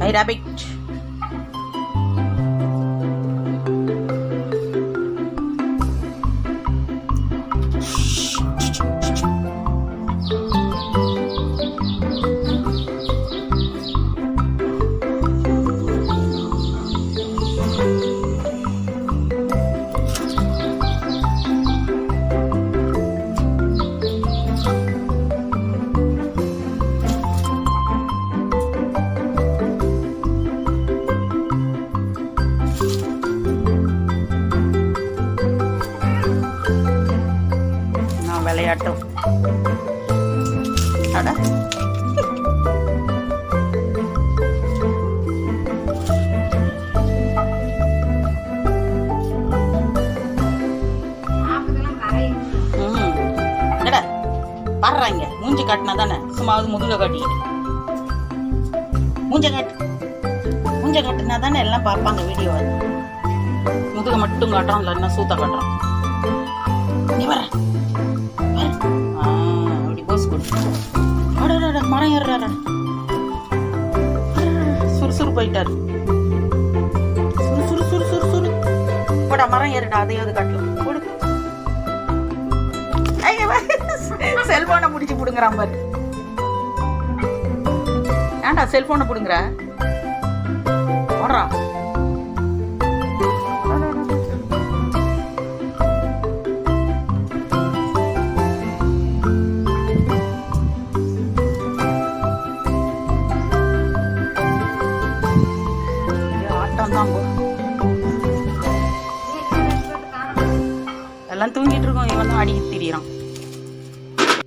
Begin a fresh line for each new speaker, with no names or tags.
Hi, rabbit. விளையாட்டும் அட பாடுறாங்க. மூஞ்சி காட்டினா தானே, சும்மாவது முதுக காட்டிக்கிட்டு மூஞ்ச காட்டினா தானே எல்லாம் பார்ப்பாங்க வீடியோ. முதுக மட்டும் காட்டுறோம், இல்லைன்னா சூத்த காட்டுறோம். நீ வர அப்படி போஸ் கொடு. மரம் ஏறுறாரு, சுறுசுறு போயிட்டாரு. சுறு போடா, மரம் ஏறுடா. அதையாவது காட்டலாம். கொடு. செல்போனை முடிச்சு புடுங்குறான் பாரு. ஏன்டா செல்போனை புடுங்குற? போடுறான்.